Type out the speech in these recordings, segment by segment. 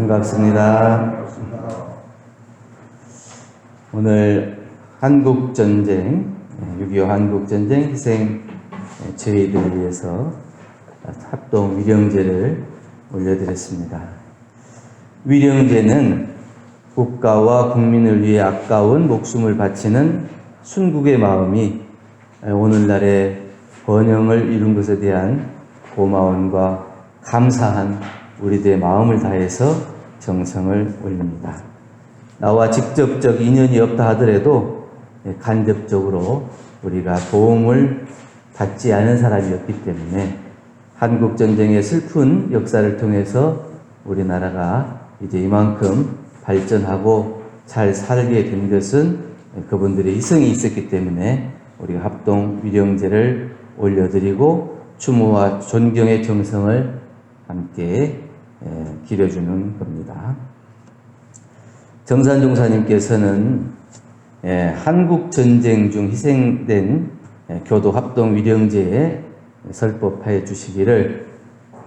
반갑습니다. 오늘 한국전쟁, 6.25 한국전쟁 희생 저희들을 위해서 합동 위령제를 올려드렸습니다. 위령제는 국가와 국민을 위해 아까운 목숨을 바치는 순국의 마음이 오늘날의 번영을 이룬 것에 대한 고마움과 감사한 우리들의 마음을 다해서 정성을 올립니다. 나와 직접적 인연이 없다 하더라도 간접적으로 우리가 도움을 받지 않은 사람이었기 때문에 한국전쟁의 슬픈 역사를 통해서 우리나라가 이제 이만큼 발전하고 잘 살게 된 것은 그분들의 희생이 있었기 때문에 우리가 합동 위령제를 올려드리고 추모와 존경의 정성을 함께 기려주는 겁니다. 정산종사님께서는 한국전쟁 중 희생된 교도 합동 위령제에 설법하여 주시기를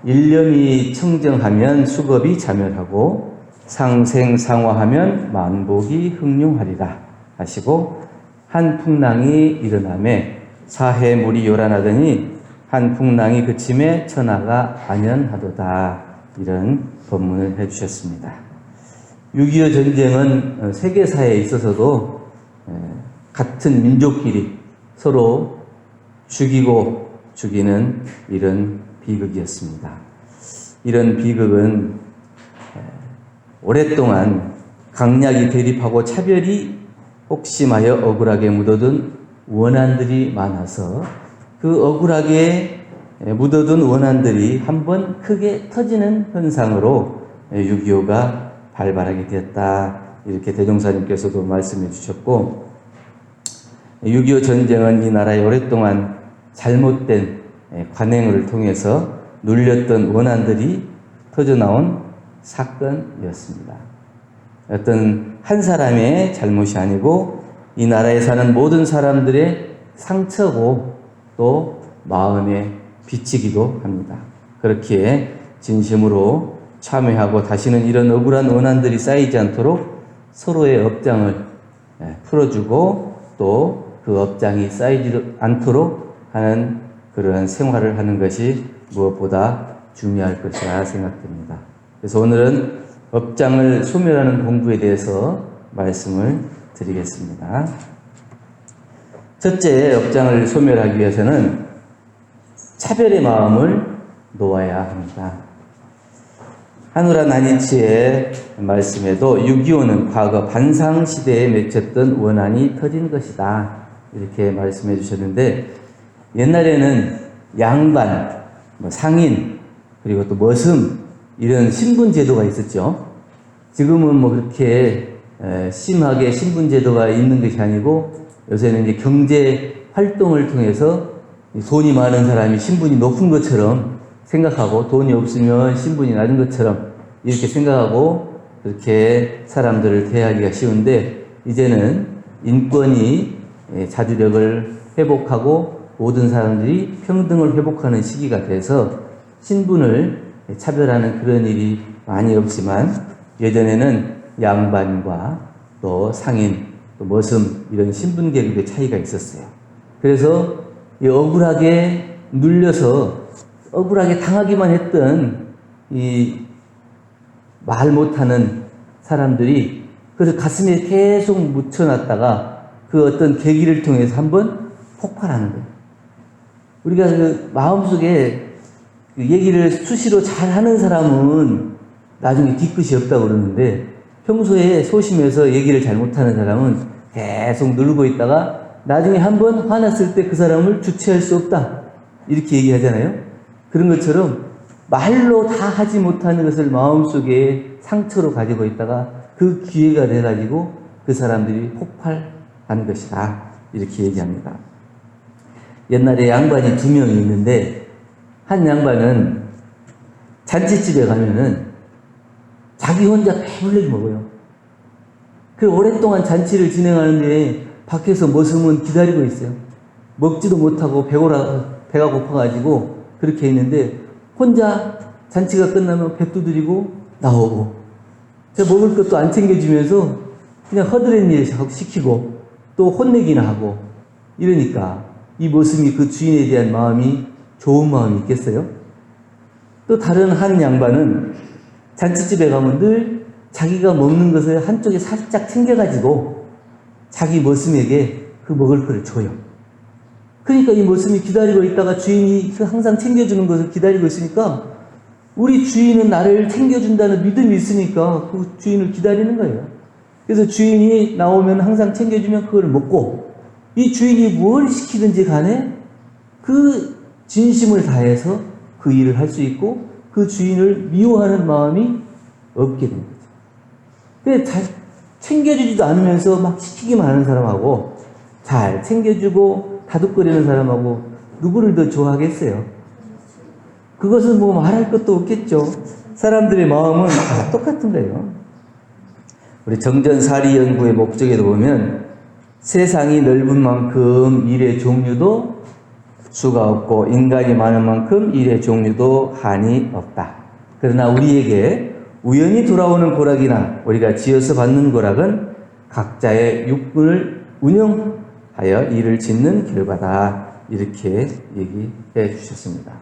일념이 청정하면 수겁이 자멸하고 상생상화하면 만복이 흥룡하리라 하시고 한 풍랑이 일어나매 사해물이 요란하더니 한 풍랑이 그침에 천하가 안연하도다 이런 법문을 해주셨습니다. 6.25 전쟁은 세계사에 있어서도 같은 민족끼리 서로 죽이고 죽이는 이런 비극이었습니다. 이런 비극은 오랫동안 강약이 대립하고 차별이 혹심하여 억울하게 묻어둔 원한들이 많아서 그 억울하게 묻어둔 원한들이 한번 크게 터지는 현상으로 6.25가 발발하게 되었다. 이렇게 대종사님께서도 말씀해 주셨고 6.25 전쟁은 이 나라에 오랫동안 잘못된 관행을 통해서 눌렸던 원한들이 터져나온 사건이었습니다. 어떤 한 사람의 잘못이 아니고 이 나라에 사는 모든 사람들의 상처고 또 마음의 빚이기도 합니다. 그렇기에 진심으로 참회하고 다시는 이런 억울한 원한들이 쌓이지 않도록 서로의 업장을 풀어주고 또 그 업장이 쌓이지 않도록 하는 그러한 생활을 하는 것이 무엇보다 중요할 것이라 생각됩니다. 그래서 오늘은 업장을 소멸하는 공부에 대해서 말씀을 드리겠습니다. 첫째, 업장을 소멸하기 위해서는 차별의 마음을 놓아야 합니다. 하누라 나니치의 말씀에도 6.25는 과거 반상시대에 맺혔던 원한이 터진 것이다. 이렇게 말씀해 주셨는데 옛날에는 양반, 상인, 그리고 또 머슴 이런 신분제도가 있었죠. 지금은 그렇게 심하게 신분제도가 있는 것이 아니고 요새는 이제 경제 활동을 통해서 돈이 많은 사람이 신분이 높은 것처럼 생각하고 돈이 없으면 신분이 낮은 것처럼 이렇게 생각하고 그렇게 사람들을 대하기가 쉬운데 이제는 인권이 자주력을 회복하고 모든 사람들이 평등을 회복하는 시기가 돼서 신분을 차별하는 그런 일이 많이 없지만 예전에는 양반과 또 상인, 또 머슴 이런 신분 계급의 차이가 있었어요. 그래서 억울하게 눌려서 억울하게 당하기만 했던 이 말 못하는 사람들이 그래서 가슴에 계속 묻혀놨다가 그 어떤 계기를 통해서 한번 폭발하는 거예요. 우리가 그 마음속에 그 얘기를 수시로 잘하는 사람은 나중에 뒤끝이 없다고 그러는데 평소에 소심해서 얘기를 잘 못하는 사람은 계속 누르고 있다가 나중에 한번 화났을 때 그 사람을 주체할 수 없다. 이렇게 얘기하잖아요. 그런 것처럼 말로 다 하지 못하는 것을 마음속에 상처로 가지고 있다가 그 기회가 돼가지고 그 사람들이 폭발한 것이다. 이렇게 얘기합니다. 옛날에 양반이 2명이 있는데 한 양반은 잔치집에 가면은 자기 혼자 배불리 먹어요. 그 오랫동안 잔치를 진행하는데 밖에서 머슴은 기다리고 있어요. 먹지도 못하고 배가 고파가지고 그렇게 있는데 혼자 잔치가 끝나면 배 두드리고 나오고 제가 먹을 것도 안 챙겨주면서 그냥 허드렛 일 시키고 또 혼내기나 하고 이러니까 이 모습이 그 주인에 대한 마음이 좋은 마음이 있겠어요? 또 다른 한 양반은 잔치집에 가면 늘 자기가 먹는 것을 한쪽에 살짝 챙겨가지고 자기 머슴에게 그 먹을 거를 줘요. 그러니까 이 머슴이 기다리고 있다가 주인이 항상 챙겨주는 것을 기다리고 있으니까 우리 주인은 나를 챙겨준다는 믿음이 있으니까 그 주인을 기다리는 거예요. 그래서 주인이 나오면 항상 챙겨주면 그걸 먹고 이 주인이 뭘 시키든지 간에 그 진심을 다해서 그 일을 할 수 있고 그 주인을 미워하는 마음이 없게 되는 거죠. 근데 잘 챙겨주지도 않으면서 막 시키기만 하는 사람하고 잘 챙겨주고 다독거리는 사람하고 누구를 더 좋아하겠어요? 그것은 뭐 말할 것도 없겠죠. 사람들의 마음은 다 똑같은 거예요. 우리 정전사리 연구의 목적에도 보면 세상이 넓은 만큼 일의 종류도 수가 없고 인간이 많은 만큼 일의 종류도 한이 없다. 그러나 우리에게 우연히 돌아오는 고락이나 우리가 지어서 받는 고락은 각자의 육군을 운영하여 일을 짓는 결과다. 이렇게 얘기해 주셨습니다.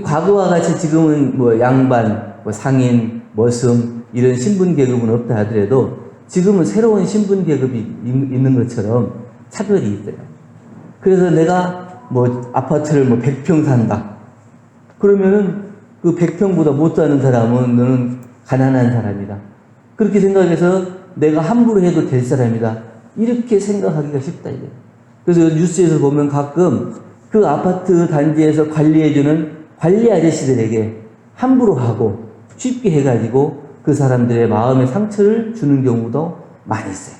과거와 같이 지금은 뭐 양반, 뭐 상인, 머슴 이런 신분 계급은 없다 하더라도 지금은 새로운 신분 계급이 있는 것처럼 차별이 있어요. 그래서 내가 뭐 아파트를 뭐 100평 산다. 그러면은 그 100평보다 못 사는 사람은 너는 가난한 사람이다. 그렇게 생각해서 내가 함부로 해도 될 사람이다. 이렇게 생각하기가 쉽다 이게. 그래서 뉴스에서 보면 가끔 그 아파트 단지에서 관리해주는 관리 아저씨들에게 함부로 하고 쉽게 해가지고 그 사람들의 마음에 상처를 주는 경우도 많이 있어요.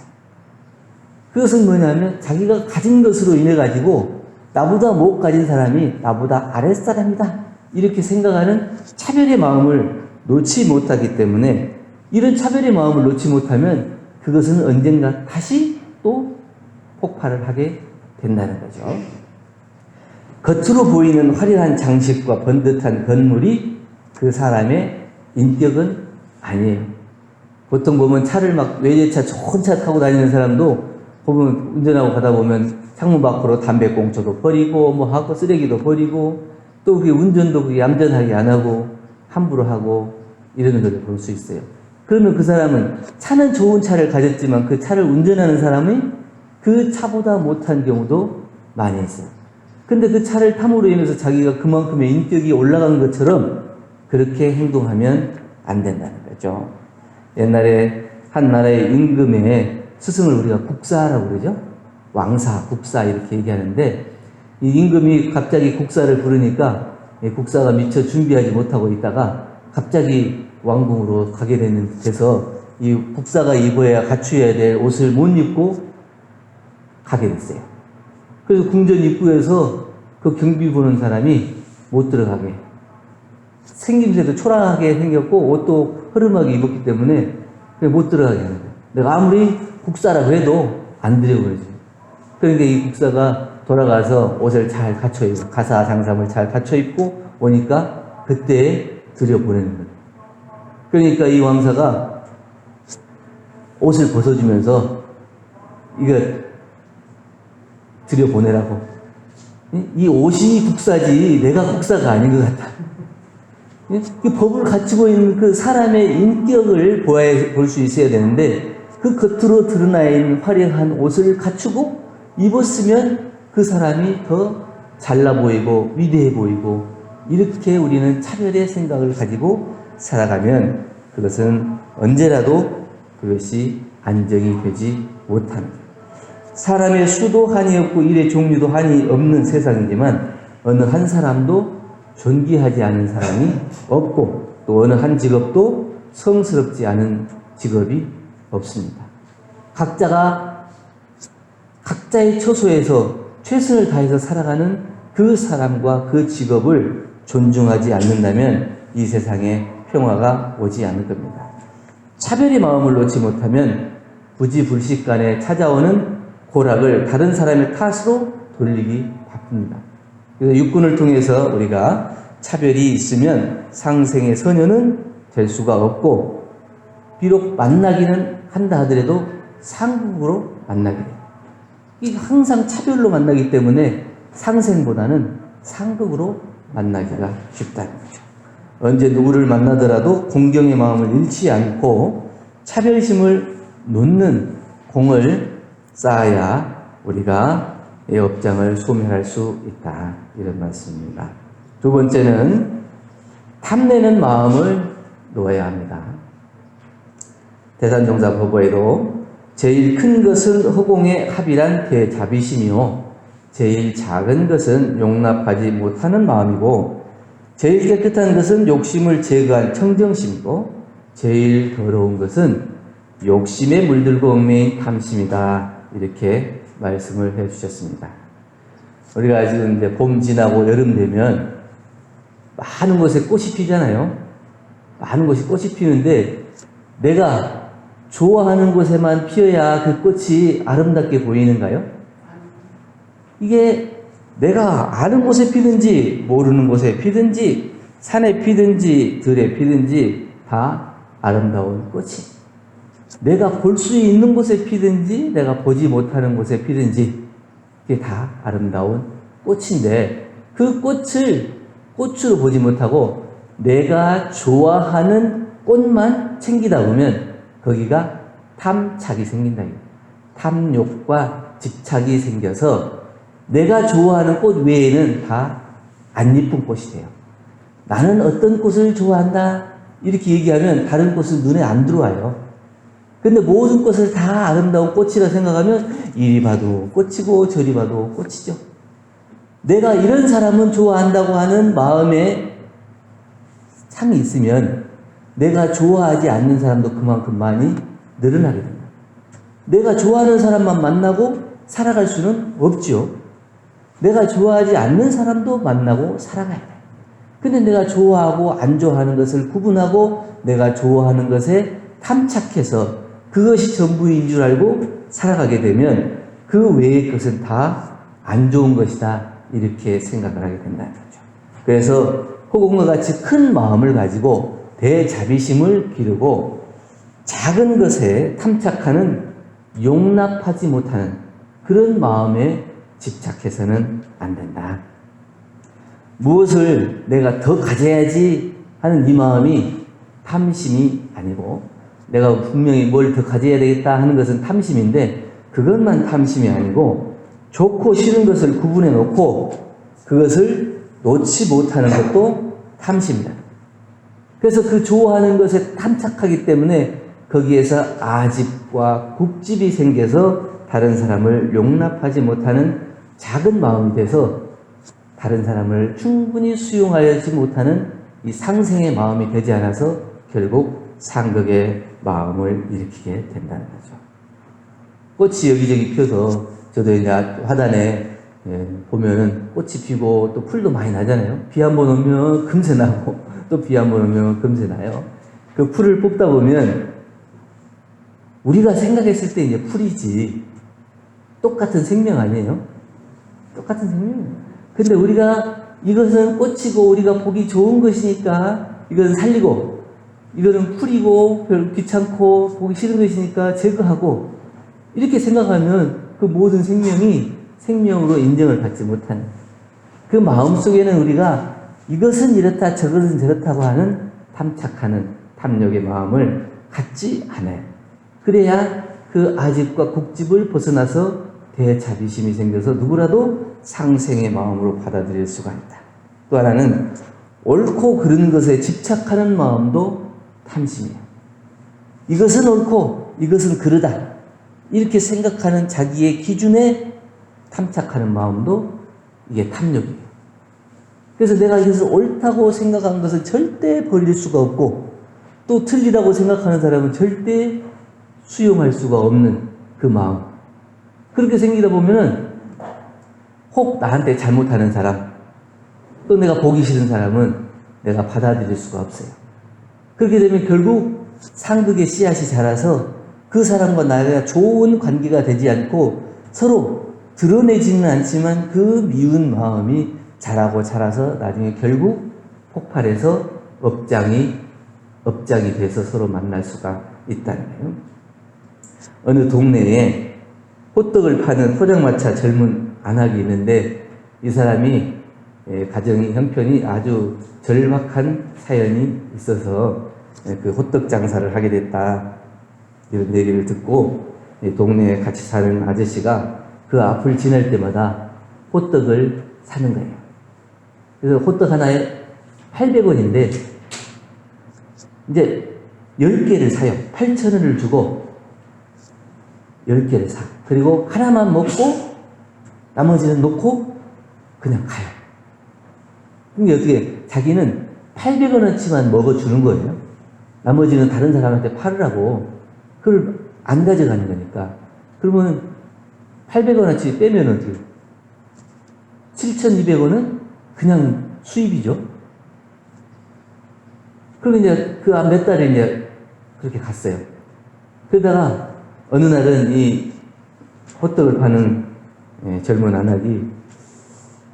그것은 뭐냐면 자기가 가진 것으로 인해 가지고 나보다 못 가진 사람이 나보다 아랫사람이다. 이렇게 생각하는 차별의 마음을 놓지 못하기 때문에 이런 차별의 마음을 놓지 못하면 그것은 언젠가 다시 또 폭발을 하게 된다는 거죠. 겉으로 보이는 화려한 장식과 번듯한 건물이 그 사람의 인격은 아니에요. 보통 보면 차를 막 외제차 좋은 차 타고 다니는 사람도 보면 운전하고 가다 보면 창문 밖으로 담배꽁초도 버리고 뭐 하고 쓰레기도 버리고 또 그게 운전도 그게 얌전하게 안 하고 함부로 하고 이러는 것을 볼 수 있어요. 그러면 그 사람은 차는 좋은 차를 가졌지만 그 차를 운전하는 사람이 그 차보다 못한 경우도 많이 있어요. 근데 그 차를 탐으로 인해서 자기가 그만큼의 인격이 올라간 것처럼 그렇게 행동하면 안 된다는 거죠. 옛날에 한 나라의 임금의 스승을 우리가 국사라고 그러죠. 왕사, 국사 이렇게 얘기하는데 이 임금이 갑자기 국사를 부르니까 국사가 미처 준비하지 못하고 있다가 갑자기 왕궁으로 가게 돼서 이 국사가 입어야 갖추어야 될 옷을 못 입고 가게 됐어요. 그래서 궁전 입구에서 그 경비 보는 사람이 못 들어가게. 생김새도 초라하게 생겼고 옷도 허름하게 입었기 때문에 못 들어가게 하는 거예요. 내가 아무리 국사라고 해도 안 들여보내죠. 그러니까 이 국사가 돌아가서 옷을 잘 갖춰 입고 가사장삼을 잘 갖춰 입고 오니까 그때 들여보내는 거예요. 그러니까 이 왕사가 옷을 벗어주면서 이거 들여보내라고. 이 옷이 국사지 내가 국사가 아닌 것 같다. 그 법을 갖추고 있는 그 사람의 인격을 볼 수 있어야 되는데 그 겉으로 드러나 있는 화려한 옷을 갖추고 입었으면 그 사람이 더 잘나 보이고 위대해 보이고 이렇게 우리는 차별의 생각을 가지고 살아가면 그것은 언제라도 그것이 안정이 되지 못합니다. 사람의 수도 한이 없고 일의 종류도 한이 없는 세상이지만 어느 한 사람도 존귀하지 않은 사람이 없고 또 어느 한 직업도 성스럽지 않은 직업이 없습니다. 각자가 각자의 처소에서 최선을 다해서 살아가는 그 사람과 그 직업을 존중하지 않는다면 이 세상에 평화가 오지 않을 겁니다. 차별의 마음을 놓지 못하면 부지불식간에 찾아오는 고락을 다른 사람의 탓으로 돌리기 바쁩니다. 그래서 육군을 통해서 우리가 차별이 있으면 상생의 선연은 될 수가 없고 비록 만나기는 한다 하더라도 상극으로 만나게 돼요. 이게 항상 차별로 만나기 때문에 상생보다는 상극으로 만나기가 쉽다는 거죠. 언제 누구를 만나더라도 공경의 마음을 잃지 않고 차별심을 놓는 공을 쌓아야 우리가 이 업장을 소멸할 수 있다. 이런 말씀입니다. 두 번째는 탐내는 마음을 놓아야 합니다. 대산종사법어에도 제일 큰 것은 허공에 합일한 대자비심이요 제일 작은 것은 용납하지 못하는 마음이고 제일 깨끗한 것은 욕심을 제거한 청정심이고 제일 더러운 것은 욕심에 물들고 얽매인 탐심이다. 이렇게 말씀을 해주셨습니다. 우리가 지금 이제 봄 지나고 여름 되면 많은 곳에 꽃이 피잖아요. 많은 곳이 꽃이 피는데 내가 좋아하는 곳에만 피어야 그 꽃이 아름답게 보이는가요? 이게 내가 아는 곳에 피든지 모르는 곳에 피든지 산에 피든지 들에 피든지 다 아름다운 꽃이 내가 볼 수 있는 곳에 피든지 내가 보지 못하는 곳에 피든지 이게 다 아름다운 꽃인데 그 꽃을 꽃으로 보지 못하고 내가 좋아하는 꽃만 챙기다 보면 거기가 탐착이 생긴다. 탐욕과 집착이 생겨서 내가 좋아하는 꽃 외에는 다 안 예쁜 꽃이 돼요. 나는 어떤 꽃을 좋아한다 이렇게 얘기하면 다른 꽃은 눈에 안 들어와요. 근데 모든 꽃을 다 아름다운 꽃이라 생각하면 이리 봐도 꽃이고 저리 봐도 꽃이죠. 내가 이런 사람은 좋아한다고 하는 마음에 상이 있으면 내가 좋아하지 않는 사람도 그만큼 많이 늘어나게 됩니다. 내가 좋아하는 사람만 만나고 살아갈 수는 없죠. 내가 좋아하지 않는 사람도 만나고 살아가야 돼요. 근데 내가 좋아하고 안 좋아하는 것을 구분하고 내가 좋아하는 것에 탐착해서 그것이 전부인 줄 알고 살아가게 되면 그 외의 것은 다 안 좋은 것이다. 이렇게 생각을 하게 된다는 거죠. 그래서 허공과 같이 큰 마음을 가지고 대자비심을 기르고 작은 것에 탐착하는 용납하지 못하는 그런 마음에 집착해서는 안 된다. 무엇을 내가 더 가져야지 하는 이 마음이 탐심이 아니고 내가 분명히 뭘 더 가져야 되겠다 하는 것은 탐심인데 그것만 탐심이 아니고 좋고 싫은 것을 구분해 놓고 그것을 놓지 못하는 것도 탐심이다. 그래서 그 좋아하는 것에 탐착하기 때문에 거기에서 아집과 국집이 생겨서 다른 사람을 용납하지 못하는 작은 마음이 돼서 다른 사람을 충분히 수용하지 못하는 이 상생의 마음이 되지 않아서 결국 상극의 마음을 일으키게 된다는 거죠. 꽃이 여기저기 펴서 저도 이제 화단에 보면은 꽃이 피고 또 풀도 많이 나잖아요. 비 한 번 오면 금세 나고 또 비 한 번 오면 금세 나요. 그 풀을 뽑다 보면 우리가 생각했을 때 이제 풀이지 똑같은 생명 아니에요? 똑같은 생명이에요. 근데 우리가 이것은 꽃이고 우리가 보기 좋은 것이니까 이것은 살리고 이거는 풀이고 별로 귀찮고 보기 싫은 것이니까 제거하고 이렇게 생각하면 그 모든 생명이 생명으로 인정을 받지 못하는 그 마음속에는 우리가 이것은 이렇다 저것은 저렇다고 하는 탐착하는 탐욕의 마음을 갖지 않아요. 그래야 그 아집과 국집을 벗어나서 대자비심이 생겨서 누구라도 상생의 마음으로 받아들일 수가 있다. 또 하나는 옳고 그른 것에 집착하는 마음도 탐심이에요. 이것은 옳고 이것은 그르다. 이렇게 생각하는 자기의 기준에 탐착하는 마음도 이게 탐욕이에요. 그래서 내가 이것을 옳다고 생각한 것을 절대 버릴 수가 없고 또 틀리다고 생각하는 사람은 절대 수용할 수가 없는 그 마음. 그렇게 생기다 보면은 혹 나한테 잘못하는 사람 또 내가 보기 싫은 사람은 내가 받아들일 수가 없어요. 그렇게 되면 결국 상극의 씨앗이 자라서 그 사람과 나가 좋은 관계가 되지 않고 서로 드러내지는 않지만 그 미운 마음이 자라고 자라서 나중에 결국 폭발해서 업장이 돼서 서로 만날 수가 있다는 거예요. 어느 동네에 호떡을 파는 포장마차 젊은 안악이 있는데 이 사람이 가정이 형편이 아주 절박한 사연이 있어서 그 호떡 장사를 하게 됐다. 이런 얘기를 듣고 동네에 같이 사는 아저씨가 그 앞을 지날 때마다 호떡을 사는 거예요. 그래서 호떡 하나에 800원인데 이제 10개를 사요. 8,000원을 주고 10개를 사. 그리고 하나만 먹고 나머지는 놓고 그냥 가요. 근데 어떻게 자기는 800원어치만 먹어주는 거예요. 나머지는 다른 사람한테 팔으라고. 그걸 안 가져가는 거니까. 그러면 800원어치 빼면 어떻게 7,200원은 그냥 수입이죠. 그러면 이제 그 몇 달에 이제 그렇게 갔어요. 그러다가 어느 날은 이 호떡을 파는 젊은 안악이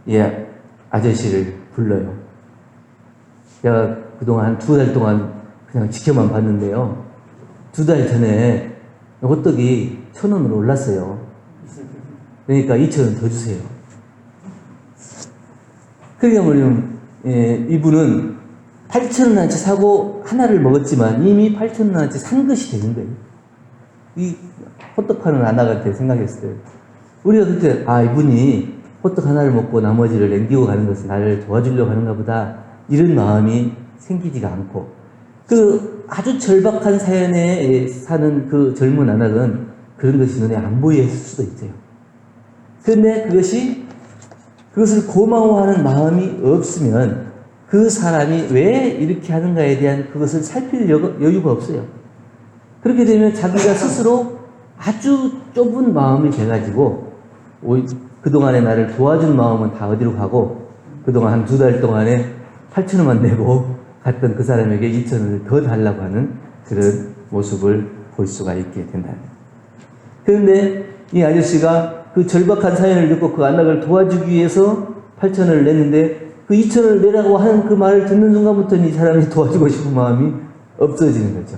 이 아저씨를 불러요. 제가 그동안 한 2달 동안 그냥 지켜만 봤는데요. 2달 전에 호떡이 1,000원으로 올랐어요. 그러니까 2,000원 더 주세요. 그러니까 뭐냐면 이분은 8,000원어치 사고 하나를 먹었지만 이미 8,000원어치 산 것이 되는 거예요. 이 호떡 파는 안악한테 생각했어요. 우리가 그때 이분이 호떡 하나를 먹고 나머지를 남기고 가는 것은 나를 도와주려고 하는가 보다 이런 마음이 생기지가 않고 그 아주 절박한 사연에 사는 그 젊은 안악은 그런 것이 눈에 안 보였을 수도 있어요. 그런데 그것을 고마워하는 마음이 없으면 그 사람이 왜 이렇게 하는가에 대한 그것을 살필 여유가 없어요. 그렇게 되면 자기가 스스로 아주 좁은 마음이 돼가지고 그동안에 나를 도와준 마음은 다 어디로 가고 그동안 한 2달 동안에 8,000원만 내고 갔던 그 사람에게 2,000원을 더 달라고 하는 그런 모습을 볼 수가 있게 된다. 그런데 이 아저씨가 그 절박한 사연을 듣고 그 안락을 도와주기 위해서 8,000원을 냈는데 그 2,000원을 내라고 하는 그 말을 듣는 순간부터는 이 사람이 도와주고 싶은 마음이 없어지는 거죠.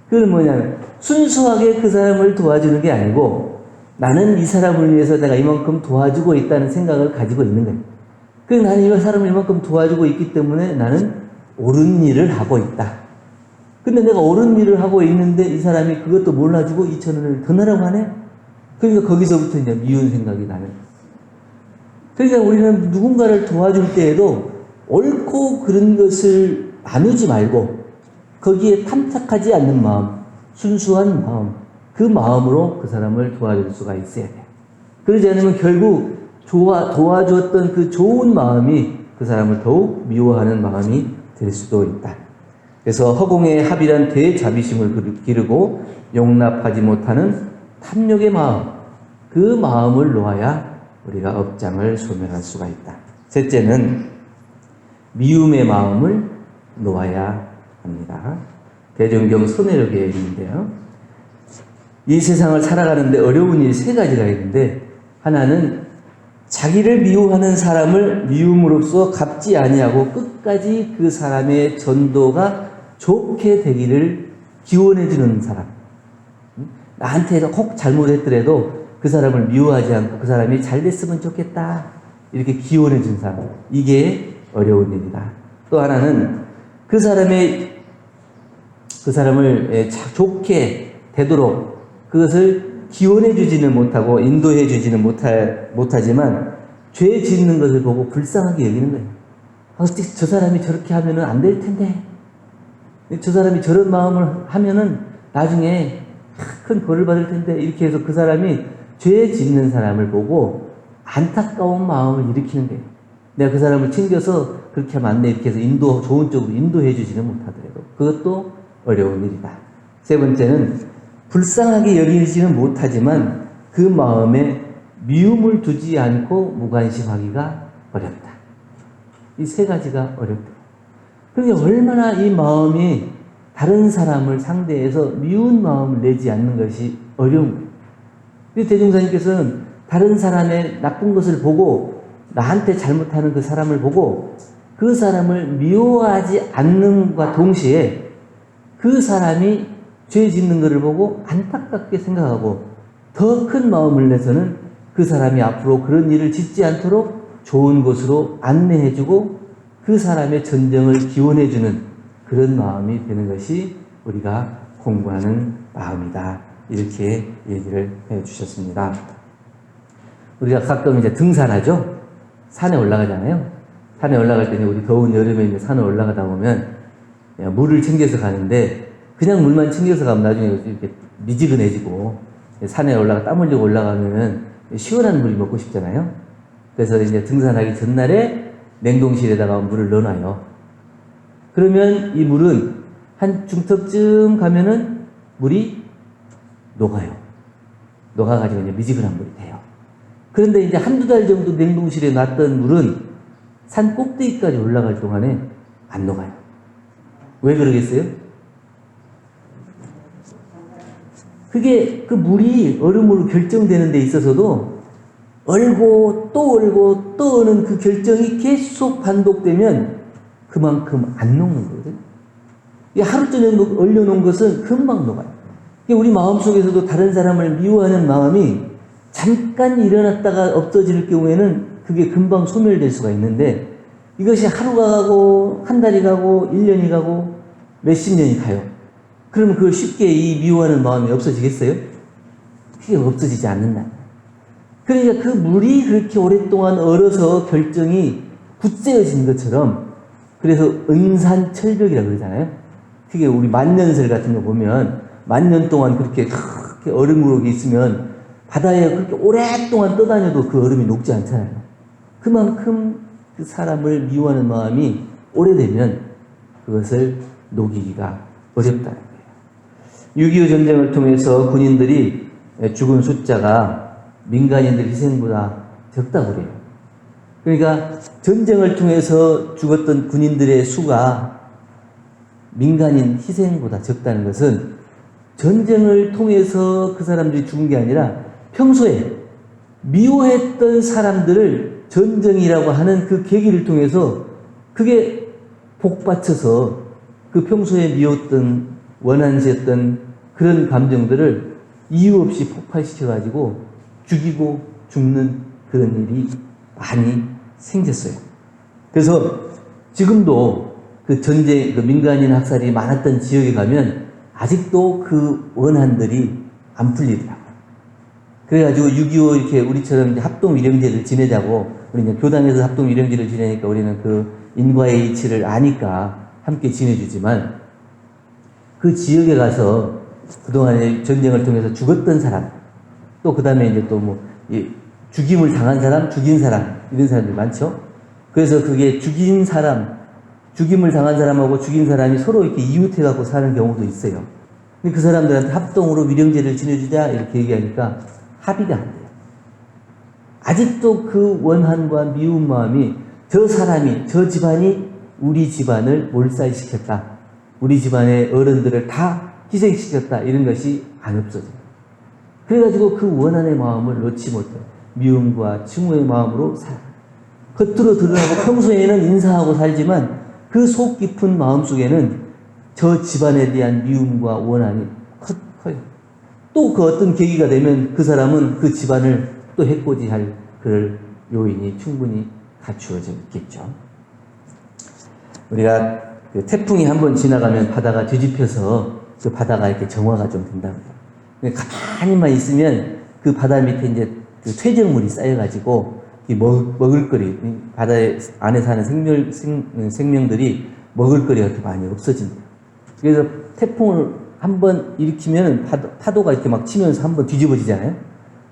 그건 뭐냐면 순수하게 그 사람을 도와주는 게 아니고 나는 이 사람을 위해서 내가 이만큼 도와주고 있다는 생각을 가지고 있는 거예요. 그래서 나는 이 사람을 이만큼 도와주고 있기 때문에 나는 옳은 일을 하고 있다. 근데 내가 옳은 일을 하고 있는데 이 사람이 그것도 몰라주고 2,000원을 더 내라고 하네? 그러니까 거기서부터 이제 미운 생각이 나는 거예요. 그러니까 우리는 누군가를 도와줄 때에도 옳고 그른 것을 나누지 말고 거기에 탐탁하지 않는 마음, 순수한 마음, 그 마음으로 그 사람을 도와줄 수가 있어야 돼요. 그러지 않으면 결국 도와주었던 그 좋은 마음이 그 사람을 더욱 미워하는 마음이 될 수도 있다. 그래서 허공에 합일한 대자비심을 기르고 용납하지 못하는 탐욕의 마음, 그 마음을 놓아야 우리가 업장을 소멸할 수가 있다. 셋째는 미움의 마음을 놓아야 합니다. 대종경 손해력에 있는데요. 이 세상을 살아가는데 어려운 일이 3가지가 있는데 하나는 자기를 미워하는 사람을 미움으로써 갚지 아니하고 끝까지 그 사람의 전도가 좋게 되기를 기원해주는 사람. 나한테 혹 잘못했더라도 그 사람을 미워하지 않고 그 사람이 잘 됐으면 좋겠다 이렇게 기원해준 사람. 이게 어려운 일이다. 또 하나는 그 사람을 좋게 되도록 그것을 기원해주지는 못하고 인도해주지는 못하지만 죄 짓는 것을 보고 불쌍하게 여기는 거예요. 저 사람이 저렇게 하면은 안 될 텐데, 저 사람이 저런 마음을 하면은 나중에 큰 벌을 받을 텐데, 이렇게 해서 그 사람이 죄 짓는 사람을 보고 안타까운 마음을 일으키는 거예요. 내가 그 사람을 챙겨서 그렇게 하면 안 돼, 이렇게 해서 좋은 쪽으로 인도해주지는 못하더라도 그것도 어려운 일이다. 세 번째는 불쌍하게 여기지는 못하지만 그 마음에 미움을 두지 않고 무관심하기가 어렵다. 이 3가지가 어렵다. 그러니까 얼마나 이 마음이 다른 사람을 상대해서 미운 마음을 내지 않는 것이 어려운 거예요. 대종사님께서는 다른 사람의 나쁜 것을 보고 나한테 잘못하는 그 사람을 보고 그 사람을 미워하지 않는과 동시에 그 사람이 죄 짓는 것을 보고 안타깝게 생각하고 더 큰 마음을 내서는 그 사람이 앞으로 그런 일을 짓지 않도록 좋은 곳으로 안내해주고 그 사람의 전정을 기원해주는 그런 마음이 되는 것이 우리가 공부하는 마음이다. 이렇게 얘기를 해주셨습니다. 우리가 가끔 이제 등산하죠? 산에 올라가잖아요? 산에 올라갈 때는 우리 더운 여름에 이제 산에 올라가다 보면 물을 챙겨서 가는데 그냥 물만 챙겨서 가면 나중에 이렇게 미지근해지고 산에 땀 흘리고 올라가면은 시원한 물이 먹고 싶잖아요? 그래서 이제 등산하기 전날에 냉동실에다가 물을 넣어놔요. 그러면 이 물은 한 중턱쯤 가면은 물이 녹아요. 녹아가지고 이제 미지근한 물이 돼요. 그런데 이제 한두 달 정도 냉동실에 놨던 물은 산 꼭대기까지 올라갈 동안에 안 녹아요. 왜 그러겠어요? 그게 그 물이 얼음으로 결정되는 데 있어서도 얼고 또 어는 그 결정이 계속 반복되면 그만큼 안 녹는 거거든요. 하루 저녁 얼려놓은 것은 금방 녹아요. 우리 마음속에서도 다른 사람을 미워하는 마음이 잠깐 일어났다가 없어질 경우에는 그게 금방 소멸될 수가 있는데 이것이 하루가 가고 한 달이 가고 1년이 가고 몇십 년이 가요. 그러면 그걸 쉽게 이 미워하는 마음이 없어지겠어요? 그게 없어지지 않는다. 그러니까 그 물이 그렇게 오랫동안 얼어서 결정이 굳세어진 것처럼 그래서 은산철벽이라고 그러잖아요. 그게 우리 만년설 같은 거 보면 만년 동안 그렇게 얼음으로 있으면 바다에 그렇게 오랫동안 떠다녀도 그 얼음이 녹지 않잖아요. 그만큼 그 사람을 미워하는 마음이 오래되면 그것을 녹이기가 어렵다는 거예요. 6.25 전쟁을 통해서 군인들이 죽은 숫자가 민간인들 희생보다 적다고 그래요. 그러니까 전쟁을 통해서 죽었던 군인들의 수가 민간인 희생보다 적다는 것은 전쟁을 통해서 그 사람들이 죽은 게 아니라 평소에 미워했던 사람들을 전쟁이라고 하는 그 계기를 통해서 그게 복받쳐서 그 평소에 미웠던 원한시했던 그런 감정들을 이유 없이 폭발시켜가지고 죽이고 죽는 그런 일이 많이 생겼어요. 그래서 지금도 그 전쟁, 그 민간인 학살이 많았던 지역에 가면 아직도 그 원한들이 안 풀리더라고요. 그래가지고 6.25 이렇게 우리처럼 이제 합동위령제를 지내자고 우리 이제 교단에서 합동위령제를 지내니까 우리는 그 인과의 이치를 아니까 함께 지내주지만 그 지역에 가서 그동안에 전쟁을 통해서 죽었던 사람 또 그 다음에 이제 또 뭐 죽임을 당한 사람, 죽인 사람 이런 사람들이 많죠. 그래서 그게 죽인 사람, 죽임을 당한 사람하고 죽인 사람이 서로 이렇게 이웃해갖고 사는 경우도 있어요. 근데 그 사람들한테 합동으로 위령제를 지내주자 이렇게 얘기하니까 합의가 안 돼요. 아직도 그 원한과 미운 마음이 저 사람이, 저 집안이 우리 집안을 몰살시켰다. 우리 집안의 어른들을 다 희생시켰다. 이런 것이 안 없어져요. 그래가지고 그 원한의 마음을 놓지 못해요. 미움과 증오의 마음으로 살아요. 겉으로 드러나고 평소에는 인사하고 살지만 그 속 깊은 마음 속에는 저 집안에 대한 미움과 원한이 커요. 또 그 어떤 계기가 되면 그 사람은 그 집안을 또 해코지할 그럴 요인이 충분히 갖추어져 있겠죠. 우리가 그 태풍이 한번 지나가면 바다가 뒤집혀서 그 바다가 이렇게 정화가 좀 된다고요. 가만히만 있으면 그 바다 밑에 이제 그 퇴적물이 쌓여가지고 먹을거리, 바다 안에 사는 생명들이 먹을거리가 이렇게 많이 없어진대요. 그래서 태풍을 한번 일으키면 파도가 이렇게 막 치면서 한번 뒤집어지잖아요.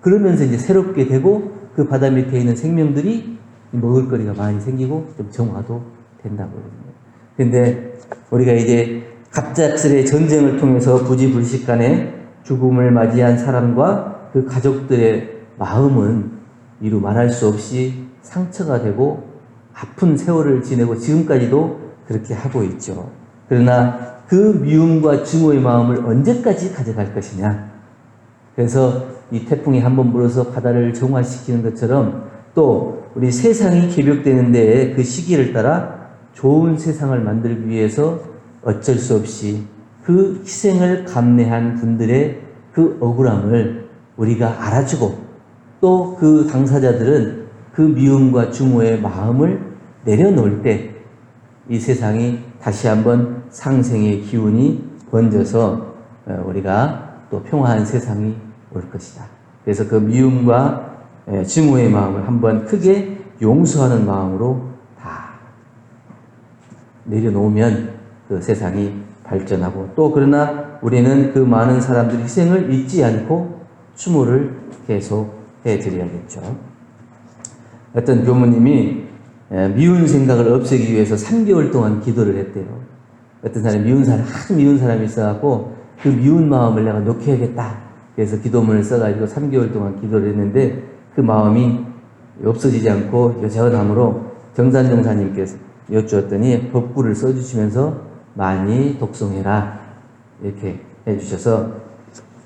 그러면서 이제 새롭게 되고 그 바다 밑에 있는 생명들이 먹을거리가 많이 생기고 좀 정화도 된다고 그러거든요. 근데 우리가 이제 갑작스레 전쟁을 통해서 부지불식간에 죽음을 맞이한 사람과 그 가족들의 마음은 이루 말할 수 없이 상처가 되고 아픈 세월을 지내고 지금까지도 그렇게 하고 있죠. 그러나 그 미움과 증오의 마음을 언제까지 가져갈 것이냐. 그래서 이 태풍이 한번 불어서 바다를 정화시키는 것처럼 또 우리 세상이 개벽되는 데에 그 시기를 따라 좋은 세상을 만들기 위해서 어쩔 수 없이 그 희생을 감내한 분들의 그 억울함을 우리가 알아주고 또 그 당사자들은 그 미움과 증오의 마음을 내려놓을 때 이 세상이 다시 한번 상생의 기운이 번져서 우리가 또 평화한 세상이 올 것이다. 그래서 그 미움과 증오의 마음을 한번 크게 용서하는 마음으로 다 내려놓으면 그 세상이 발전하고 또 그러나 우리는 그 많은 사람들의 희생을 잊지 않고 추모를 계속 해드려야겠죠. 어떤 교무님이 미운 생각을 없애기 위해서 3개월 동안 기도를 했대요. 어떤 사람이 아주 미운 사람이 있어갖고 그 미운 마음을 내가 녹여야겠다. 그래서 기도문을 써가지고 3개월 동안 기도를 했는데 그 마음이 없어지지 않고 여전함으로 정산정사님께서 여쭈었더니 법구를 써주시면서 많이 독송해라 이렇게 해주셔서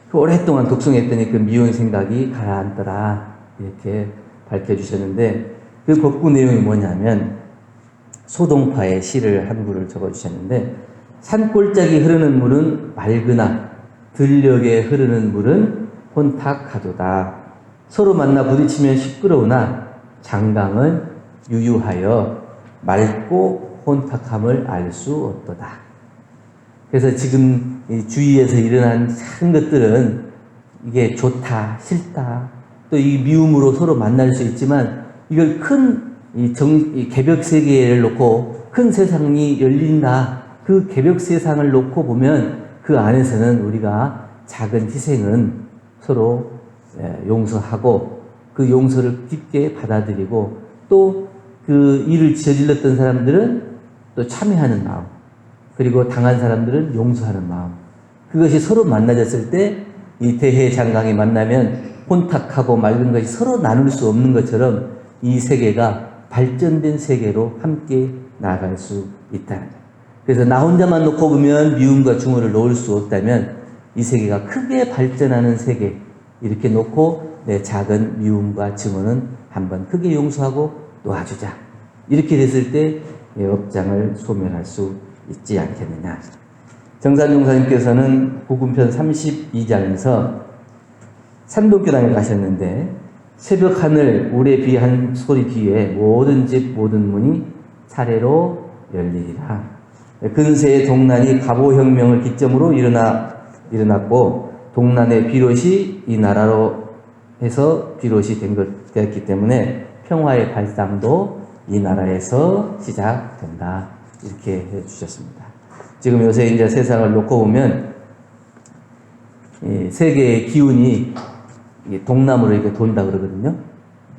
그 오랫동안 독송했더니 그 미운 생각이 가라앉더라 이렇게 밝혀주셨는데 그 법구 내용이 뭐냐면 소동파의 시를 한 구를 적어주셨는데 산골짜기 흐르는 물은 맑으나 들녘에 흐르는 물은 혼탁하도다. 서로 만나 부딪히면 시끄러우나 장강은 유유하여 맑고 혼탁함을 알 수 없도다. 그래서 지금 이 주위에서 일어난 작은 것들은 이게 좋다, 싫다, 또 이 미움으로 서로 만날 수 있지만 이걸 큰 이 개벽 세계를 놓고 큰 세상이 열린다. 그 개벽 세상을 놓고 보면 그 안에서는 우리가 작은 희생은 서로 용서하고 그 용서를 깊게 받아들이고 또 그 일을 저질렀던 사람들은 또 참여하는 마음 그리고 당한 사람들은 용서하는 마음 그것이 서로 만나졌을 때 이 대해장강이 만나면 혼탁하고 맑은 것이 서로 나눌 수 없는 것처럼 이 세계가 발전된 세계로 함께 나아갈 수 있다는 거예요. 그래서 나 혼자만 놓고 보면 미움과 증오를 놓을 수 없다면 이 세계가 크게 발전하는 세계 이렇게 놓고 내 작은 미움과 증오는 한번 크게 용서하고 놓아주자. 이렇게 됐을 때 업장을 소멸할 수 있지 않겠느냐. 정산용사님께서는 구군편 32장에서 산동교당에 가셨는데 새벽 하늘 우레 비한 소리 뒤에 모든 집 모든 문이 차례로 열리리라. 근세의 동난이 갑오혁명을 기점으로 일어났고 동난의 비롯이 이 나라로 해서 비롯이 되었기 때문에 평화의 발상도 이 나라에서 시작된다. 이렇게 해주셨습니다. 지금 요새 이제 세상을 놓고 보면 세계의 기운이 동남으로 이렇게 돈다 그러거든요.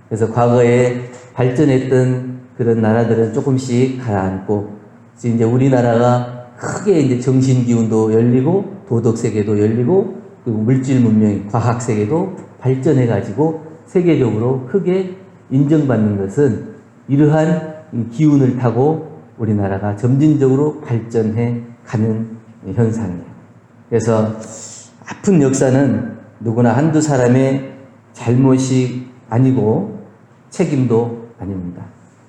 그래서 과거에 발전했던 그런 나라들은 조금씩 가라앉고 이제 우리나라가 크게 이제 정신 기운도 열리고 도덕 세계도 열리고 그리고 물질 문명, 과학 세계도 발전해 가지고 세계적으로 크게 인정받는 것은 이러한 기운을 타고 우리나라가 점진적으로 발전해 가는 현상이에요. 그래서 아픈 역사는 누구나 한두 사람의 잘못이 아니고 책임도 아닙니다.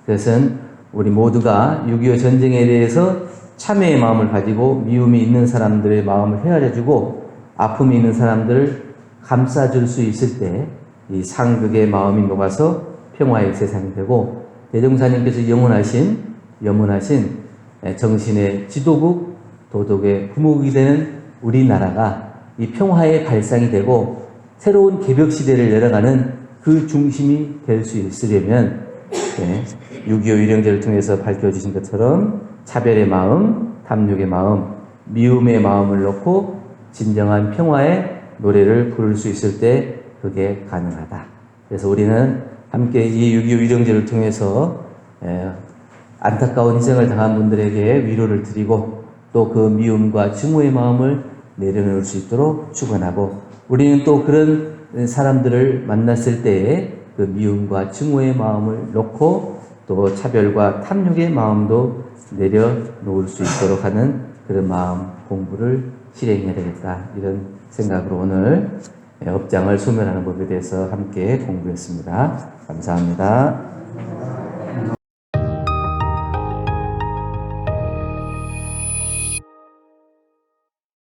그것은 우리 모두가 6.25 전쟁에 대해서 참회의 마음을 가지고 미움이 있는 사람들의 마음을 헤아려주고 아픔이 있는 사람들을 감싸줄 수 있을 때 이 상극의 마음이 녹아서 평화의 세상이 되고 대종사님께서 염원하신 정신의 지도국, 도덕의 부목이 되는 우리나라가 이 평화의 발상이 되고 새로운 개벽시대를 열어가는 그 중심이 될 수 있으려면 6.25 위령제를 통해서 밝혀주신 것처럼 차별의 마음, 탐욕의 마음, 미움의 마음을 놓고 진정한 평화의 노래를 부를 수 있을 때 그게 가능하다. 그래서 우리는 함께 이 6.25 위령제를 통해서 안타까운 희생을 당한 분들에게 위로를 드리고 또 그 미움과 증오의 마음을 내려놓을 수 있도록 축원하고 우리는 또 그런 사람들을 만났을 때에 그 미움과 증오의 마음을 놓고 또 차별과 탐욕의 마음도 내려놓을 수 있도록 하는 그런 마음 공부를 실행해야 되겠다. 이런 생각으로 오늘 업장을 소멸하는 법에 대해서 함께 공부했습니다. 감사합니다.